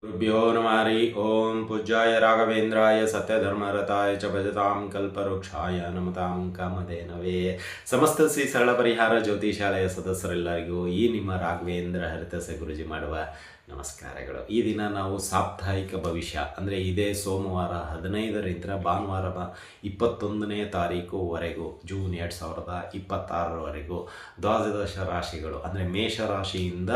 गुरुभ्यो नमः हरिः ओं। पूज्याय राघवेन्द्राय सत्यधर्मरताय च भजतां कल्पवृक्षाय नमतां ಕಾಮಧೇನವೇ. ಸಮಸ್ತ ಶ್ರೀ ಸರಳ ಪರಿಹಾರ ಜ್ಯೋತಿಷಾಲಯ ಸದಸ್ಯರೆಲ್ಲರಿಗೂ ಈ ನಿಮ್ಮ ರಾಘವೇಂದ್ರ ಹರಿತಸ ಗುರುಜಿ ಮಾಡುವ ನಮಸ್ಕಾರಗಳು. ಈ ದಿನ ನಾವು ಸಾಪ್ತಾಹಿಕ ಭವಿಷ್ಯ ಅಂದರೆ ಇದೇ ಸೋಮವಾರ 15ರಿಂದ ಭಾನುವಾರ 21ನೇ ತಾರೀಕುವರೆಗೂ ಜೂನ್ 2026ರವರೆಗೂ ದ್ವಾದಶ ರಾಶಿಗಳು ಅಂದರೆ ಮೇಷರಾಶಿಯಿಂದ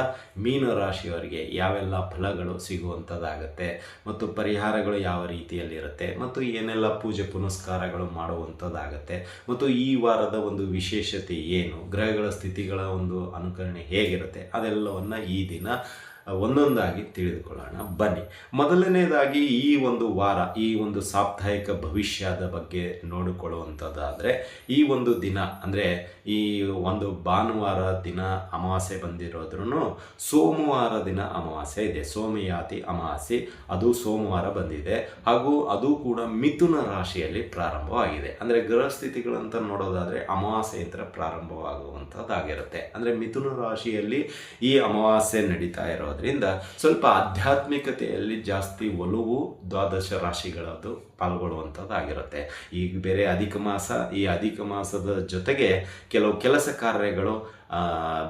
ಮೀನ ರಾಶಿಯವರಿಗೆ ಯಾವೆಲ್ಲ ಫಲಗಳು ಸಿಗುವಂಥದ್ದಾಗತ್ತೆ ಮತ್ತು ಪರಿಹಾರಗಳು ಯಾವ ರೀತಿಯಲ್ಲಿರುತ್ತೆ ಮತ್ತು ಏನೆಲ್ಲ ಪೂಜೆ ಪುನಸ್ಕಾರಗಳು ಮಾಡುವಂಥದ್ದಾಗತ್ತೆ ಮತ್ತು ಈ ವಾರದ ಒಂದು ವಿಶೇಷತೆ ಏನು, ಗ್ರಹಗಳ ಸ್ಥಿತಿಗಳ ಒಂದು ಅನುಕರಣೆ ಹೇಗಿರುತ್ತೆ ಅದೆಲ್ಲವನ್ನು ಈ ದಿನ ಒಂದೊಂದಾಗಿ ತಿಳಿದುಕೊಳ್ಳೋಣ ಬನ್ನಿ. ಮೊದಲನೇದಾಗಿ ಈ ಒಂದು ವಾರ, ಈ ಒಂದು ಸಾಪ್ತಾಹಿಕ ಭವಿಷ್ಯದ ಬಗ್ಗೆ ನೋಡಿಕೊಳ್ಳುವಂಥದ್ದಾದರೆ ಈ ಒಂದು ದಿನ ಅಂದರೆ ಈ ಒಂದು ಭಾನುವಾರ ದಿನ ಅಮಾವಾಸ್ಯೆ ಬಂದಿರೋದ್ರೂ ಸೋಮವಾರ ದಿನ ಅಮಾವಾಸ್ಯೆ ಇದೆ. ಸೋಮಯಾತಿ ಅಮಾವಾಸ್ಯೆ ಅದು ಸೋಮವಾರ ಬಂದಿದೆ ಹಾಗೂ ಅದು ಕೂಡ ಮಿಥುನ ರಾಶಿಯಲ್ಲಿ ಪ್ರಾರಂಭವಾಗಿದೆ. ಅಂದರೆ ಗ್ರಹಸ್ಥಿತಿಗಳಂತ ನೋಡೋದಾದರೆ ಅಮಾವಾಸ್ಯೆಯಿಂದ ಪ್ರಾರಂಭವಾಗುವಂಥದ್ದಾಗಿರುತ್ತೆ. ಅಂದರೆ ಮಿಥುನ ರಾಶಿಯಲ್ಲಿ ಈ ಅಮಾವಾಸ್ಯೆ ನಡೀತಾ ಇರೋದು ಸ್ವಲ್ಪ ಆಧ್ಯಾತ್ಮಿಕತೆಯಲ್ಲಿ ಜಾಸ್ತಿ ಒಲವು ದ್ವಾದಶ ರಾಶಿಗಳದ್ದು ಪಾಲ್ಗೊಳ್ಳುವಂಥದ್ದಾಗಿರುತ್ತೆ. ಈಗ ಬೇರೆ ಅಧಿಕ ಮಾಸ, ಈ ಅಧಿಕ ಮಾಸದ ಜೊತೆಗೆ ಕೆಲವು ಕೆಲಸ ಕಾರ್ಯಗಳು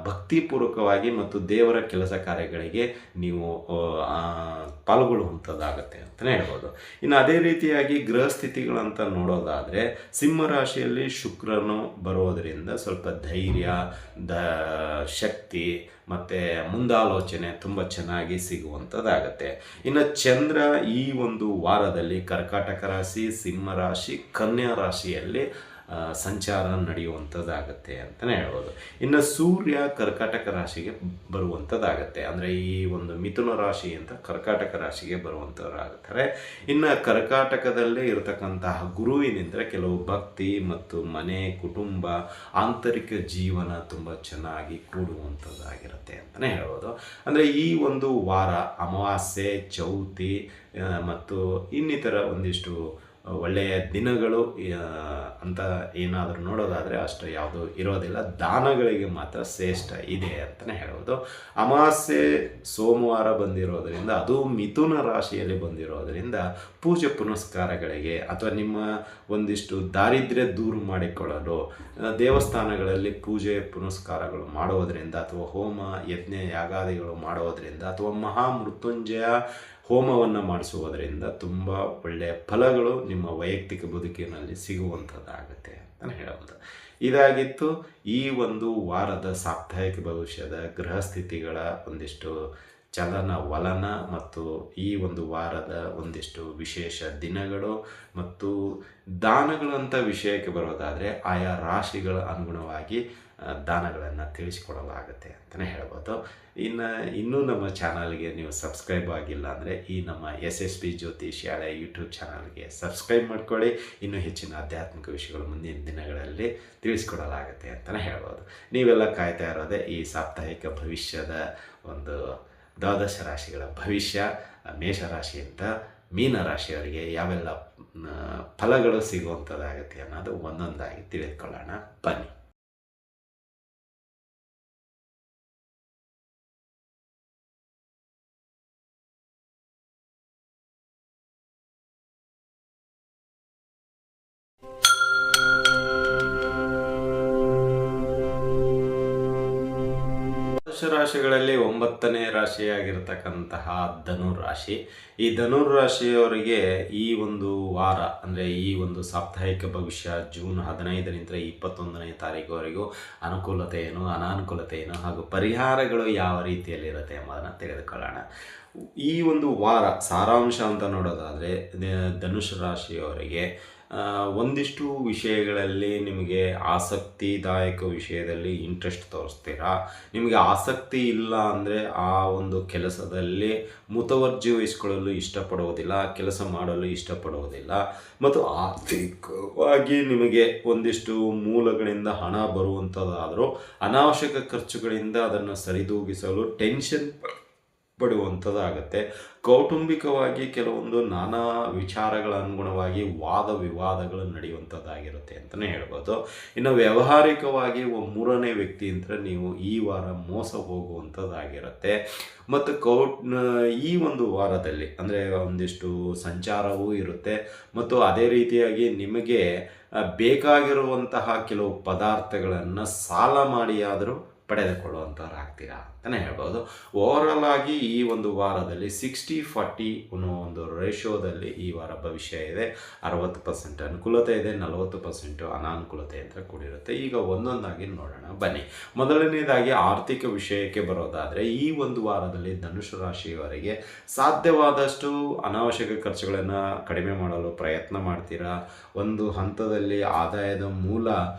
ಭಕ್ತಿಪೂರ್ವಕವಾಗಿ ಮತ್ತು ದೇವರ ಕೆಲಸ ಕಾರ್ಯಗಳಿಗೆ ನೀವು ಪಾಲ್ಗೊಳ್ಳುವಂಥದ್ದಾಗತ್ತೆ ಅಂತಲೇ ಹೇಳ್ಬೋದು. ಇನ್ನು ಅದೇ ರೀತಿಯಾಗಿ ಗೃಹ ಸ್ಥಿತಿಗಳಂತ ನೋಡೋದಾದರೆ ಸಿಂಹರಾಶಿಯಲ್ಲಿ ಶುಕ್ರನು ಬರೋದರಿಂದ ಸ್ವಲ್ಪ ಧೈರ್ಯ, ಶಕ್ತಿ ಮತ್ತು ಮುಂದಾಲೋಚನೆ ತುಂಬ ಚೆನ್ನಾಗಿ ಸಿಗುವಂಥದ್ದಾಗತ್ತೆ. ಇನ್ನು ಚಂದ್ರ ಈ ಒಂದು ವಾರದಲ್ಲಿ ಕರ್ಕಾಟಕ ರಾಶಿ, ಸಿಂಹರಾಶಿ, ಕನ್ಯಾ ರಾಶಿಯಲ್ಲಿ ಸಂಚಾರ ನಡೆಯುವಂಥದ್ದಾಗತ್ತೆ ಅಂತಲೇ ಹೇಳ್ಬೋದು. ಇನ್ನು ಸೂರ್ಯ ಕರ್ಕಾಟಕ ರಾಶಿಗೆ ಬರುವಂಥದ್ದಾಗತ್ತೆ. ಅಂದರೆ ಈ ಒಂದು ಮಿಥುನ ರಾಶಿ ಅಂತ ಕರ್ಕಾಟಕ ರಾಶಿಗೆ ಬರುವಂಥದ್ದಾಗುತ್ತಾರೆ. ಇನ್ನು ಕರ್ಕಾಟಕದಲ್ಲೇ ಇರತಕ್ಕಂತಹ ಗುರುವಿನಿಂದ ಕೆಲವು ಭಕ್ತಿ ಮತ್ತು ಮನೆ, ಕುಟುಂಬ, ಆಂತರಿಕ ಜೀವನ ತುಂಬ ಚೆನ್ನಾಗಿ ಕೂಡುವಂಥದ್ದಾಗಿರುತ್ತೆ ಅಂತಲೇ ಹೇಳ್ಬೋದು. ಅಂದರೆ ಈ ಒಂದು ವಾರ ಅಮಾವಾಸ್ಯೆ, ಚೌತಿ ಮತ್ತು ಇನ್ನಿತರ ಒಂದಿಷ್ಟು ಒಳ್ಳೆಯ ದಿನಗಳು ಅಂತ ಏನಾದರೂ ನೋಡೋದಾದರೆ ಅಷ್ಟು ಯಾವುದು ಇರೋದಿಲ್ಲ. ದಾನಗಳಿಗೆ ಮಾತ್ರ ಶ್ರೇಷ್ಠ ಇದೆ ಅಂತಲೇ ಹೇಳ್ಬೋದು. ಅಮಾವಾಸ್ಯೆ ಸೋಮವಾರ ಬಂದಿರೋದರಿಂದ, ಅದು ಮಿಥುನ ರಾಶಿಯಲ್ಲಿ ಬಂದಿರೋದರಿಂದ ಪೂಜೆ ಪುನಸ್ಕಾರಗಳಿಗೆ ಅಥವಾ ನಿಮ್ಮ ಒಂದಿಷ್ಟು ದಾರಿದ್ರ್ಯ ದೂರ ಮಾಡಿಕೊಳ್ಳಲು ದೇವಸ್ಥಾನಗಳಲ್ಲಿ ಪೂಜೆ ಪುನಸ್ಕಾರಗಳು ಮಾಡೋದರಿಂದ ಅಥವಾ ಹೋಮ ಯಜ್ಞ ಯಾಗಾದಿಗಳು ಮಾಡೋದರಿಂದ ಅಥವಾ ಮಹಾಮೃತ್ಯುಂಜಯ ಹೋಮವನ್ನು ಮಾಡಿಸುವುದರಿಂದ ತುಂಬ ಒಳ್ಳೆಯ ಫಲಗಳು ನಿಮ್ಮ ವೈಯಕ್ತಿಕ ಬದುಕಿನಲ್ಲಿ ಸಿಗುವಂಥದ್ದಾಗುತ್ತೆ ಅಂತಲೇ ಹೇಳ್ಬೋದು. ಇದಾಗಿತ್ತು ಈ ಒಂದು ವಾರದ ಸಾಪ್ತಾಹಿಕ ಭವಿಷ್ಯದ ಗೃಹ ಸ್ಥಿತಿಗಳ ಒಂದಿಷ್ಟು ಚಲನವಲನ ಮತ್ತು ಈ ಒಂದು ವಾರದ ಒಂದಿಷ್ಟು ವಿಶೇಷ ದಿನಗಳು ಮತ್ತು ದಾನಗಳಂಥ ವಿಷಯಕ್ಕೆ ಬರೋದಾದರೆ ಆಯಾ ರಾಶಿಗಳ ಅನುಗುಣವಾಗಿ ದಾನಗಳನ್ನು ತಿಳಿಸಿಕೊಡಲಾಗುತ್ತೆ ಅಂತಲೇ ಹೇಳ್ಬೋದು. ಇನ್ನೂ ನಮ್ಮ ಚಾನಲ್ಗೆ ನೀವು ಸಬ್ಸ್ಕ್ರೈಬ್ ಆಗಿಲ್ಲ ಅಂದರೆ ಈ ನಮ್ಮ SSP ಜ್ಯೋತಿಷ್ಯಾಲಯ ಯೂಟ್ಯೂಬ್ ಚಾನಲ್ಗೆ ಸಬ್ಸ್ಕ್ರೈಬ್ ಮಾಡ್ಕೊಳ್ಳಿ. ಇನ್ನೂ ಹೆಚ್ಚಿನ ಆಧ್ಯಾತ್ಮಿಕ ವಿಷಯಗಳು ಮುಂದಿನ ದಿನಗಳಲ್ಲಿ ತಿಳಿಸ್ಕೊಡಲಾಗುತ್ತೆ ಅಂತಲೇ ಹೇಳ್ಬೋದು. ನೀವೆಲ್ಲ ಕಾಯ್ತಾ ಇರೋದೇ ಈ ಸಾಪ್ತಾಹಿಕ ಭವಿಷ್ಯದ ಒಂದು ದ್ವಾದಶ ರಾಶಿಗಳ ಭವಿಷ್ಯ. ಮೇಷರಾಶಿಯಿಂದ ಮೀನ ರಾಶಿಯವರಿಗೆ ಯಾವೆಲ್ಲ ಫಲಗಳು ಸಿಗುವಂಥದ್ದಾಗುತ್ತೆ ಅನ್ನೋದು ಒಂದೊಂದಾಗಿ ತಿಳಿದುಕೊಳ್ಳೋಣ ಬನ್ನಿ. ರಾಶಿಗಳಲ್ಲಿ 9ನೇ ರಾಶಿಯಾಗಿರ್ತಕ್ಕಂತಹ ಧನುರಾಶಿ. ಈ ಧನುರಾಶಿಯವರಿಗೆ ಈ ಒಂದು ವಾರ ಅಂದರೆ ಈ ಒಂದು ಸಾಪ್ತಾಹಿಕ ಭವಿಷ್ಯ ಜೂನ್ 15ರಿಂದ 21ನೇ ತಾರೀಕುವರೆಗೂ ಅನುಕೂಲತೆ ಏನು, ಅನಾನುಕೂಲತೆ ಏನು ಹಾಗೂ ಪರಿಹಾರಗಳು ಯಾವ ರೀತಿಯಲ್ಲಿರುತ್ತೆ ಎಂಬುದನ್ನು ತಿಳಿದುಕೊಳ್ಳೋಣ. ಈ ಒಂದು ವಾರ ಸಾರಾಂಶ ಅಂತ ನೋಡೋದಾದರೆ ಧನುಷ್ ರಾಶಿಯವರಿಗೆ ಒಂದಿಷ್ಟು ವಿಷಯಗಳಲ್ಲಿ ನಿಮಗೆ ಆಸಕ್ತಿದಾಯಕ ವಿಷಯದಲ್ಲಿ ಇಂಟ್ರೆಸ್ಟ್ ತೋರಿಸ್ತೀರಾ. ನಿಮಗೆ ಆಸಕ್ತಿ ಇಲ್ಲ ಅಂದರೆ ಆ ಒಂದು ಕೆಲಸದಲ್ಲಿ ಮುತುವರ್ಜಿ ವಹಿಸ್ಕೊಳ್ಳಲು ಇಷ್ಟಪಡುವುದಿಲ್ಲ, ಕೆಲಸ ಮಾಡಲು ಇಷ್ಟಪಡುವುದಿಲ್ಲ ಮತ್ತು ಆರ್ಥಿಕವಾಗಿ ನಿಮಗೆ ಒಂದಿಷ್ಟು ಮೂಲಗಳಿಂದ ಹಣ ಬರುವಂಥದ್ದಾದರೂ ಅನಾವಶ್ಯಕ ಖರ್ಚುಗಳಿಂದ ಅದನ್ನು ಸರಿದೂಗಿಸಲು ಟೆನ್ಷನ್ ಪಡುವಂಥದ್ದಾಗತ್ತೆ. ಕೌಟುಂಬಿಕವಾಗಿ ಕೆಲವೊಂದು ನಾನಾ ವಿಚಾರಗಳ ಅನುಗುಣವಾಗಿ ವಾದ ವಿವಾದಗಳು ನಡೆಯುವಂಥದ್ದಾಗಿರುತ್ತೆ ಅಂತಲೇ ಹೇಳ್ಬೋದು. ಇನ್ನು ವ್ಯಾವಹಾರಿಕವಾಗಿ ಮೂರನೇ ವ್ಯಕ್ತಿ ಅಂತ ನೀವು ಈ ವಾರ ಮೋಸ ಹೋಗುವಂಥದ್ದಾಗಿರುತ್ತೆ. ಮತ್ತು ಈ ಒಂದು ವಾರದಲ್ಲಿ ಅಂದರೆ ಒಂದಿಷ್ಟು ಸಂಚಾರವೂ ಇರುತ್ತೆ ಮತ್ತು ಅದೇ ರೀತಿಯಾಗಿ ನಿಮಗೆ ಬೇಕಾಗಿರುವಂತಹ ಕೆಲವು ಪದಾರ್ಥಗಳನ್ನು ಸಾಲ ಮಾಡಿಯಾದರೂ ಪಡೆದುಕೊಳ್ಳುವಂಥವ್ರಾಗ್ತೀರಾ ಅಂತಲೇ ಹೇಳ್ಬೋದು. ಓವರಾಲ್ ಆಗಿ ಈ ಒಂದು ವಾರದಲ್ಲಿ 60-40 ಅನ್ನೋ ಒಂದು ರೇಷೋದಲ್ಲಿ ಈ ವಾರ ಭವಿಷ್ಯ ಇದೆ. 60% ಅನುಕೂಲತೆ ಇದೆ, 40% ಅನಾನುಕೂಲತೆ ಅಂತ ಕೂಡಿರುತ್ತೆ. ಈಗ ಒಂದೊಂದಾಗಿ ನೋಡೋಣ ಬನ್ನಿ. ಮೊದಲನೇದಾಗಿ ಆರ್ಥಿಕ ವಿಷಯಕ್ಕೆ ಬರೋದಾದರೆ ಈ ಒಂದು ವಾರದಲ್ಲಿ ಧನುಷು ರಾಶಿಯವರಿಗೆ ಸಾಧ್ಯವಾದಷ್ಟು ಅನಾವಶ್ಯಕ ಖರ್ಚುಗಳನ್ನು ಕಡಿಮೆ ಮಾಡಲು ಪ್ರಯತ್ನ ಮಾಡ್ತೀರಾ. ಒಂದು ಹಂತದಲ್ಲಿ ಆದಾಯದ ಮೂಲ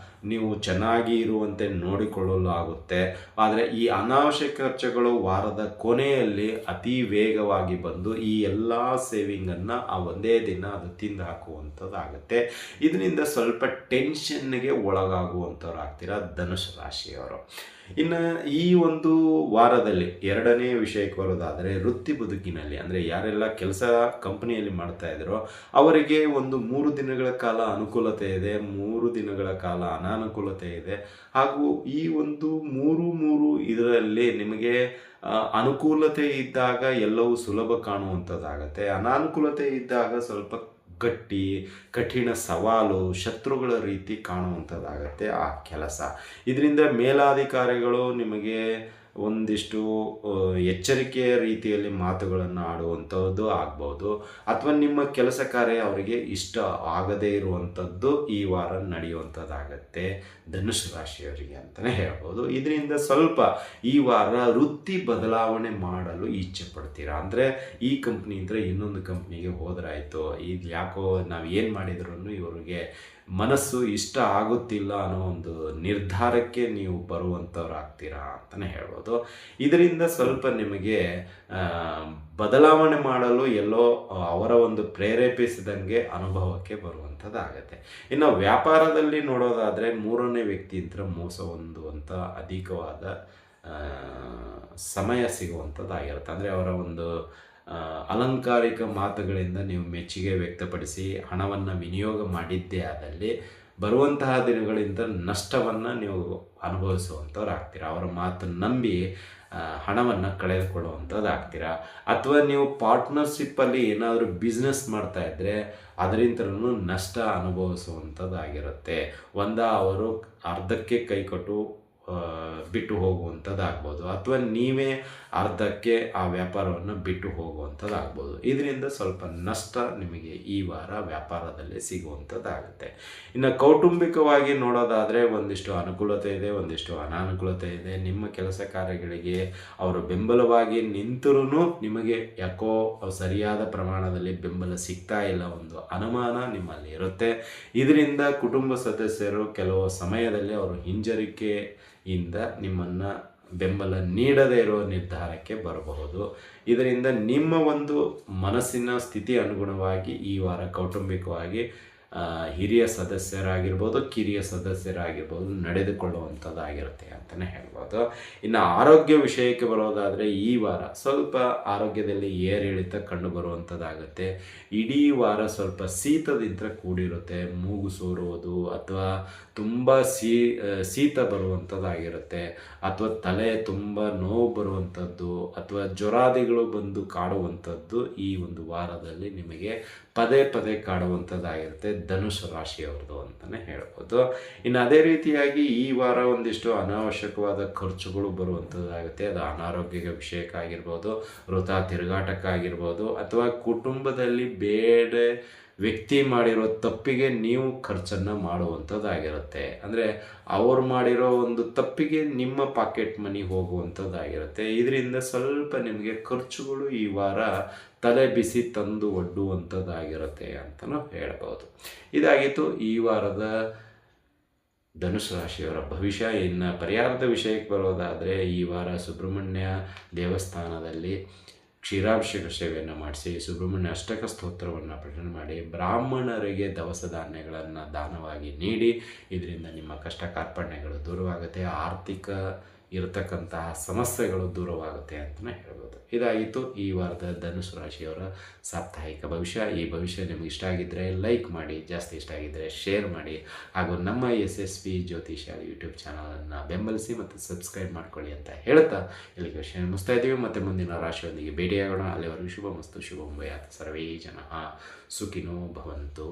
ನೀವು ಚೆನ್ನಾಗಿ ಇರುವಂತೆ ನೋಡಿಕೊಳ್ಳಲು ಆಗುತ್ತೆ. ಆದರೆ ಈ ಅನಾವಶ್ಯಕ ಖರ್ಚುಗಳು ವಾರದ ಕೊನೆಯಲ್ಲಿ ಅತಿ ವೇಗವಾಗಿ ಬಂದು ಈ ಎಲ್ಲ ಸೇವಿಂಗನ್ನು ಆ ಒಂದೇ ದಿನ ಅದು ತಿಂದು ಹಾಕುವಂಥದ್ದಾಗುತ್ತೆ. ಇದರಿಂದ ಸ್ವಲ್ಪ ಟೆನ್ಷನ್ಗೆ ಒಳಗಾಗುವಂಥವ್ರು ಆಗ್ತೀರಾ ಧನುಷ್ ರಾಶಿಯವರು. ಇನ್ನು ಈ ಒಂದು ವಾರದಲ್ಲಿ ಎರಡನೇ ವಿಷಯಕ್ಕೆ ಬರೋದಾದರೆ ವೃತ್ತಿ ಬದುಕಿನಲ್ಲಿ ಅಂದರೆ ಯಾರೆಲ್ಲ ಕೆಲಸ ಕಂಪನಿಯಲ್ಲಿ ಮಾಡ್ತಾ ಇದ್ದಾರೋ ಅವರಿಗೆ ಒಂದು 3 ದಿನಗಳ ಕಾಲ ಅನುಕೂಲತೆ ಇದೆ, 3 ದಿನಗಳ ಕಾಲ ಅನಾನುಕೂಲತೆ ಇದೆ. ಹಾಗೂ ಈ ಒಂದು 3 ಇದರಲ್ಲಿ ನಿಮಗೆ ಅನುಕೂಲತೆ ಇದ್ದಾಗ ಎಲ್ಲವೂ ಸುಲಭ ಕಾಣುವಂಥದ್ದಾಗತ್ತೆ. ಅನಾನುಕೂಲತೆ ಇದ್ದಾಗ ಸ್ವಲ್ಪ ಕಠಿಣ ಸವಾಲು, ಶತ್ರುಗಳ ರೀತಿ ಕಾಣುವಂಥದ್ದಾಗತ್ತೆ ಆ ಕೆಲಸ. ಇದರಿಂದ ಮೇಲಾಧಿಕಾರಿಗಳು ನಿಮಗೆ ಒಂದಿಷ್ಟು ಎಚ್ಚರಿಕೆಯ ರೀತಿಯಲ್ಲಿ ಮಾತುಗಳನ್ನು ಆಡುವಂಥದ್ದು ಆಗ್ಬೋದು, ಅಥವಾ ನಿಮ್ಮ ಕೆಲಸ ಕಾರ್ಯ ಅವರಿಗೆ ಇಷ್ಟ ಆಗದೇ ಇರುವಂಥದ್ದು ಈ ವಾರ ನಡೆಯುವಂಥದ್ದಾಗತ್ತೆ ಧನುಷ್ ರಾಶಿಯವರಿಗೆ ಅಂತಲೇ ಹೇಳ್ಬೋದು. ಇದರಿಂದ ಸ್ವಲ್ಪ ಈ ವಾರ ವೃತ್ತಿ ಬದಲಾವಣೆ ಮಾಡಲು ಇಚ್ಛೆ ಪಡ್ತೀರಾ. ಅಂದರೆ ಈ ಕಂಪ್ನಿ ಅಂದರೆ ಇನ್ನೊಂದು ಕಂಪ್ನಿಗೆ ಹೋದ್ರಾಯ್ತು, ಇದು ಯಾಕೋ ನಾವು ಏನು ಮಾಡಿದ್ರೂ ಇವರಿಗೆ ಮನಸ್ಸು ಇಷ್ಟ ಆಗುತ್ತಿಲ್ಲ ಅನ್ನೋ ಒಂದು ನಿರ್ಧಾರಕ್ಕೆ ನೀವು ಬರುವಂಥವ್ರು ಆಗ್ತೀರಾ ಅಂತಲೇ ಹೇಳ್ಬೋದು. ಇದರಿಂದ ಸ್ವಲ್ಪ ನಿಮಗೆ ಬದಲಾವಣೆ ಮಾಡಲು ಎಲ್ಲೋ ಅವರ ಒಂದು ಪ್ರೇರೇಪಿಸಿದಂಗೆ ಅನುಭವಕ್ಕೆ ಬರುವಂಥದ್ದಾಗತ್ತೆ. ಇನ್ನು ವ್ಯಾಪಾರದಲ್ಲಿ ನೋಡೋದಾದರೆ ಮೂರನೇ ವ್ಯಕ್ತಿ ಅಂತ ಮೋಸ ಹೊಂದುವಂಥ ಅಧಿಕವಾದ ಸಮಯ ಸಿಗುವಂಥದ್ದಾಗಿರುತ್ತೆ. ಅಂದರೆ ಅವರ ಒಂದು ಅಲಂಕಾರಿಕ ಮಾತುಗಳಿಂದ ನೀವು ಮೆಚ್ಚುಗೆ ವ್ಯಕ್ತಪಡಿಸಿ ಹಣವನ್ನು ವಿನಿಯೋಗ ಮಾಡಿದ್ದೇ ಆದಲ್ಲಿ ಬರುವಂತಹ ದಿನಗಳಿಂದ ನಷ್ಟವನ್ನು ನೀವು ಅನುಭವಿಸುವಂಥವ್ರು ಆಗ್ತೀರಾ. ಅವರ ಮಾತನ್ನು ನಂಬಿ ಹಣವನ್ನು ಕಳೆದುಕೊಳ್ಳುವಂಥದ್ದಾಗ್ತೀರಾ. ಅಥವಾ ನೀವು ಪಾರ್ಟ್ನರ್ಶಿಪ್ಪಲ್ಲಿ ಏನಾದರೂ ಬಿಸ್ನೆಸ್ ಮಾಡ್ತಾಯಿದ್ರೆ ಅದರಿಂದಲೂ ನಷ್ಟ ಅನುಭವಿಸುವಂಥದ್ದಾಗಿರುತ್ತೆ. ಅವರು ಅರ್ಧಕ್ಕೆ ಕೈಕೊಟ್ಟು ಬಿಟ್ಟು ಹೋಗುವಂಥದ್ದಾಗ್ಬೋದು, ಅಥವಾ ನೀವೇ ಅರ್ಧಕ್ಕೆ ಆ ವ್ಯಾಪಾರವನ್ನು ಬಿಟ್ಟು ಹೋಗುವಂಥದ್ದಾಗ್ಬೋದು. ಇದರಿಂದ ಸ್ವಲ್ಪ ನಷ್ಟ ನಿಮಗೆ ಈ ವಾರ ವ್ಯಾಪಾರದಲ್ಲಿ ಸಿಗುವಂಥದ್ದಾಗುತ್ತೆ. ಇನ್ನು ಕೌಟುಂಬಿಕವಾಗಿ ನೋಡೋದಾದರೆ ಒಂದಿಷ್ಟು ಅನುಕೂಲತೆ ಇದೆ, ಒಂದಿಷ್ಟು ಅನಾನುಕೂಲತೆ ಇದೆ. ನಿಮ್ಮ ಕೆಲಸ ಕಾರ್ಯಗಳಿಗೆ ಅವರು ಬೆಂಬಲವಾಗಿ ನಿಂತರೂ ನಿಮಗೆ ಯಾಕೋ ಸರಿಯಾದ ಪ್ರಮಾಣದಲ್ಲಿ ಬೆಂಬಲ ಸಿಗ್ತಾ ಇಲ್ಲ, ಒಂದು ಅನುಮಾನ ನಿಮ್ಮಲ್ಲಿ ಇರುತ್ತೆ. ಇದರಿಂದ ಕುಟುಂಬ ಸದಸ್ಯರು ಕೆಲವು ಸಮಯದಲ್ಲಿ ಅವರು ಹಿಂಜರಿಕೆಯಿಂದ ನಿಮ್ಮನ್ನು ಬೆಂಬಲ ನೀಡದೇ ಇರೋ ನಿರ್ಧಾರಕ್ಕೆ ಬರಬಹುದು. ಇದರಿಂದ ನಿಮ್ಮ ಒಂದು ಮನಸ್ಸಿನ ಸ್ಥಿತಿ ಅನುಗುಣವಾಗಿ ಈ ವಾರ ಕೌಟುಂಬಿಕವಾಗಿ ಹಿರಿಯ ಸದಸ್ಯರಾಗಿರ್ಬೋದು, ಕಿರಿಯ ಸದಸ್ಯರಾಗಿರ್ಬೋದು ನಡೆದುಕೊಳ್ಳುವಂಥದ್ದಾಗಿರುತ್ತೆ ಅಂತಲೇ ಹೇಳ್ಬೋದು. ಇನ್ನು ಆರೋಗ್ಯ ವಿಷಯಕ್ಕೆ ಬರೋದಾದರೆ ಈ ವಾರ ಸ್ವಲ್ಪ ಆರೋಗ್ಯದಲ್ಲಿ ಏರಿಳಿತ ಕಂಡು ಬರುವಂಥದ್ದಾಗುತ್ತೆ. ಇಡೀ ವಾರ ಸ್ವಲ್ಪ ಶೀತದಿಂದ ಕೂಡಿರುತ್ತೆ. ಮೂಗು ಸೋರುವುದು ಅಥವಾ ತುಂಬ ಶೀತ ಬರುವಂಥದ್ದಾಗಿರುತ್ತೆ, ಅಥವಾ ತಲೆ ತುಂಬ ನೋವು ಬರುವಂಥದ್ದು, ಅಥವಾ ಜ್ವರಾದಿಗಳು ಬಂದು ಕಾಡುವಂಥದ್ದು ಈ ಒಂದು ವಾರದಲ್ಲಿ ನಿಮಗೆ ಪದೇ ಪದೇ ಕಾಡುವಂಥದ್ದಾಗಿರುತ್ತೆ ಧನುಷ್ ರಾಶಿಯವ್ರದ್ದು ಅಂತಲೇ ಹೇಳ್ಬೋದು. ಇನ್ನು ಅದೇ ರೀತಿಯಾಗಿ ಈ ವಾರ ಒಂದಿಷ್ಟು ಅನಾವಶ್ಯಕವಾದ ಖರ್ಚುಗಳು ಬರುವಂಥದ್ದಾಗುತ್ತೆ. ಅದು ಅನಾರೋಗ್ಯ ವಿಷಯಕ್ಕಾಗಿರ್ಬೋದು, ವೃಥಾ ತಿರುಗಾಟಕ್ಕಾಗಿರ್ಬೋದು, ಅಥವಾ ಕುಟುಂಬದಲ್ಲಿ ಬೇಡ ವ್ಯಕ್ತಿ ಮಾಡಿರೋ ತಪ್ಪಿಗೆ ನೀವು ಖರ್ಚನ್ನು ಮಾಡುವಂಥದ್ದಾಗಿರುತ್ತೆ. ಅಂದರೆ ಅವ್ರು ಮಾಡಿರೋ ಒಂದು ತಪ್ಪಿಗೆ ನಿಮ್ಮ ಪಾಕೆಟ್ ಮನಿ ಹೋಗುವಂಥದ್ದಾಗಿರುತ್ತೆ. ಇದರಿಂದ ಸ್ವಲ್ಪ ನಿಮಗೆ ಖರ್ಚುಗಳು ಈ ವಾರ ತಲೆ ಬಿಸಿ ತಂದು ಒಡ್ಡುವಂಥದ್ದಾಗಿರುತ್ತೆ ಅಂತಲೂ ಹೇಳ್ಬೋದು. ಇದಾಗಿತ್ತು ಈ ವಾರದ ಧನುಷ್ ರಾಶಿಯವರ ಭವಿಷ್ಯ. ಇನ್ನು ಪರಿಹಾರದ ವಿಷಯಕ್ಕೆ ಬರೋದಾದರೆ ಈ ವಾರ ಸುಬ್ರಹ್ಮಣ್ಯ ದೇವಸ್ಥಾನದಲ್ಲಿ ಕ್ಷೀರಾಭಿಷೇಕ ಸೇವೆಯನ್ನು ಮಾಡಿಸಿ ಸುಬ್ರಹ್ಮಣ್ಯ ಅಷ್ಟಕ ಸ್ತೋತ್ರವನ್ನು ಪಠನೆ ಮಾಡಿ ಬ್ರಾಹ್ಮಣರಿಗೆ ದವಸ ಧಾನ್ಯಗಳನ್ನು ದಾನವಾಗಿ ನೀಡಿ. ಇದರಿಂದ ನಿಮ್ಮ ಕಷ್ಟ ಕಾರ್ಪಣ್ಯಗಳು ದೂರವಾಗುತ್ತೆ. ಆರ್ಥಿಕ ಇರತಕ್ಕಂತಹ ಸಮಸ್ಯೆಗಳು ದೂರವಾಗುತ್ತೆ ಅಂತಲೇ ಹೇಳ್ಬೋದು. ಇದಾಗಿತ್ತು ಈ ವಾರದ ಧನುಸು ರಾಶಿಯವರ ಸಾಪ್ತಾಹಿಕ ಭವಿಷ್ಯ. ಈ ಭವಿಷ್ಯ ನಿಮಗೆ ಇಷ್ಟ ಆಗಿದ್ದರೆ ಲೈಕ್ ಮಾಡಿ, ಜಾಸ್ತಿ ಇಷ್ಟ ಆಗಿದ್ದರೆ ಶೇರ್ ಮಾಡಿ, ಹಾಗೂ ನಮ್ಮ SSP ಜ್ಯೋತಿಷ್ಯ ಯೂಟ್ಯೂಬ್ ಚಾನಲನ್ನು ಬೆಂಬಲಿಸಿ ಮತ್ತು ಸಬ್ಸ್ಕ್ರೈಬ್ ಮಾಡ್ಕೊಳ್ಳಿ ಅಂತ ಹೇಳ್ತಾ ಇಲ್ಲಿಗೆ ವಿಷಯ ಮುಗಿಸ್ತಾ ಇದ್ದೀವಿ. ಮತ್ತು ಮುಂದಿನ ರಾಶಿಯೊಂದಿಗೆ ಭೇಟಿಯಾಗೋಣ. ಅಲ್ಲಿವರೆಗೂ ಶುಭ ಮಸ್ತು, ಶುಭಂ ಭಯಾತ್. ಸರ್ವೇ ಜನಃ ಸುಖಿನೋ ಭವಂತು.